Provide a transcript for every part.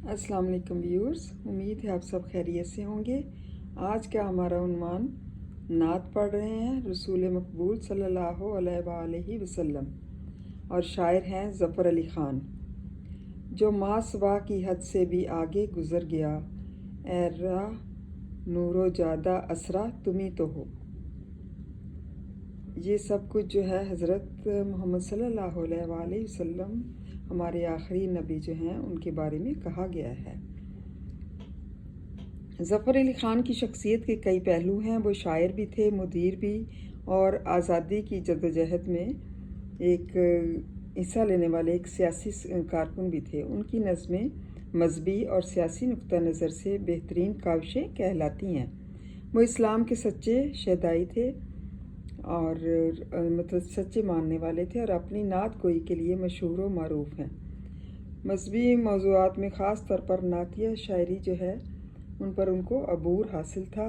अस्सलाम वालेकुम व्यूअर्स, उम्मीद है आप सब खैरियत से होंगे। आज का हमारा उन्वान नात पढ़ रहे हैं रसूल मकबूल सल्लल्लाहु अलैहि वसल्लम और शायर हैं ज़फ़र अली ख़ान। जो मासवा की हद से भी आगे गुज़र गया, ए राह नूरो जादा असरा तुम्ही तो हो। ये सब कुछ जो है हज़रत मोहम्मद सल्लल्लाहु अलैहि वसल्लम हमारे आखिरी नबी जो हैं उनके बारे में कहा गया है। ज़फ़र अली ख़ान की शख्सियत के कई पहलू हैं। वो शायर भी थे, मुदीर भी, और आज़ादी की जद्दोजहद में एक हिस्सा लेने वाले एक सियासी कारकुन भी थे। उनकी नज़में मजहबी और सियासी नुक्ता नज़र से बेहतरीन काविशें कहलाती हैं। वो इस्लाम के सच्चे शहदाई थे और मतलब सच्चे मानने वाले थे और अपनी नात गोई के लिए मशहूर व मरूफ हैं। मजहबी मौज़ूआत में ख़ास तौर पर नातिया शायरी जो है उन पर उनको अबूर हासिल था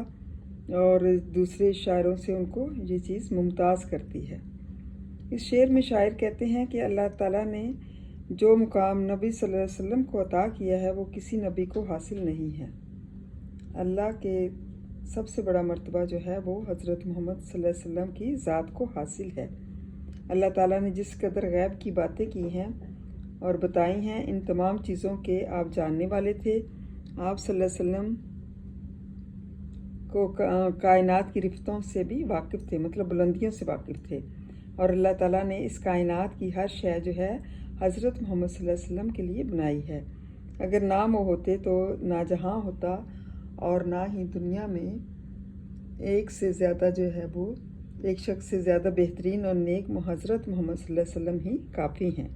और दूसरे शायरों से उनको ये चीज़ मुमताज़ करती है। इस शेर में शायर कहते हैं कि अल्लाह ताला ने जो मुकाम नबी सल्लल्लाहु अलैहि वसल्लम को अता किया है वो किसी नबी को हासिल नहीं है। अल्लाह के सबसे बड़ा मर्तबा जो है वो हज़रत मोहम्मद सल्लल्लाहु अलैहि वसल्लम की ज़ात को हासिल है। अल्लाह ताला ने जिस कदर गैब की बातें की हैं और बताई हैं, इन तमाम चीज़ों के आप जानने वाले थे। आप सल्लल्लाहु अलैहि वसल्लम को कायनात की रिफ्तों से भी वाकिफ़ थे, मतलब बुलंदियों से वाकिफ़ थे। और अल्लाह ताला ने इस कायनात की हर शय जो है हज़रत मोहम्मद सल्लल्लाहु अलैहि वसल्लम के लिए बनाई है। अगर ना वो होते तो ना जहाँ होता और ना ही दुनिया में एक से ज़्यादा जो है वो एक शख्स से ज़्यादा बेहतरीन और नेक हज़रत मोहम्मद सल्लल्लाहु अलैहि वसल्लम ही काफ़ी हैं।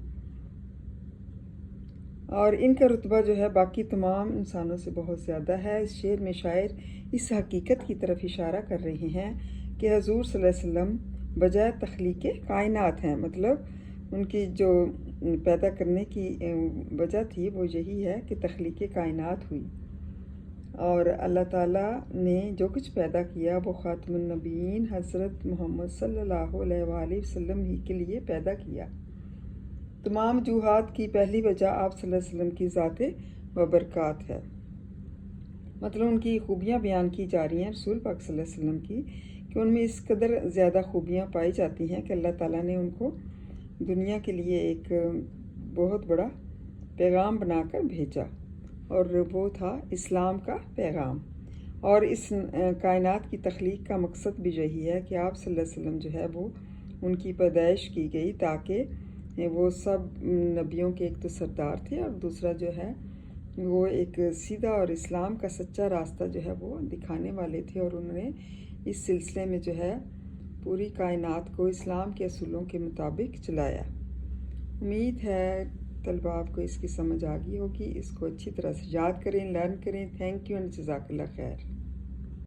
और इनका रुतबा जो है बाकी तमाम इंसानों से बहुत ज़्यादा है। इस शेर में शायर इस हकीकत की तरफ इशारा कर रहे हैं कि हजूर सल्लल्लाहु अलैहि वसल्लम बजाय तख्लीक़ कायनात हैं, मतलब उनकी जो पैदा करने की वजह थी वो यही है कि तख्लीक़ कायनात हुई और अल्लाह ताला ने जो कुछ पैदा किया वो ख़ातमुन नबीयीन हज़रत मोहम्मद सल्लल्लाहु अलैहि वसल्लम ही के लिए पैदा किया। तमाम वजूहात की पहली वजह आप सल्लल्लाहु अलैहि वसल्लम की ज़ाते व बरक़ात है, मतलब उनकी खूबियाँ बयान की जा रही हैं रसूल पाक सल्लल्लाहु अलैहि वसल्लम की कि उनमें इस कदर ज़्यादा खूबियाँ पाई जाती हैं कि अल्लाह ताला ने उनको दुनिया के लिए एक बहुत बड़ा पैगाम बनाकर भेजा और वो था इस्लाम का पैगाम। और इस कायनात की तख्लीक़ का मकसद भी यही है कि आप सल्लल्लाहु अलैहि वसल्लम जो है वो उनकी पैदाइश की गई ताकि वो सब नबियों के एक तो सरदार थे और दूसरा जो है वो एक सीधा और इस्लाम का सच्चा रास्ता जो है वो दिखाने वाले थे। और उन्होंने इस सिलसिले में जो है पूरी कायनात को इस्लाम के असूलों के मुताबिक चलाया। उम्मीद है तलबा आपको इसकी समझ आ गई होगी। इसको अच्छी तरह से याद करें, लर्न करें। थैंक यू एंड जज़ाकल्लाह खैर।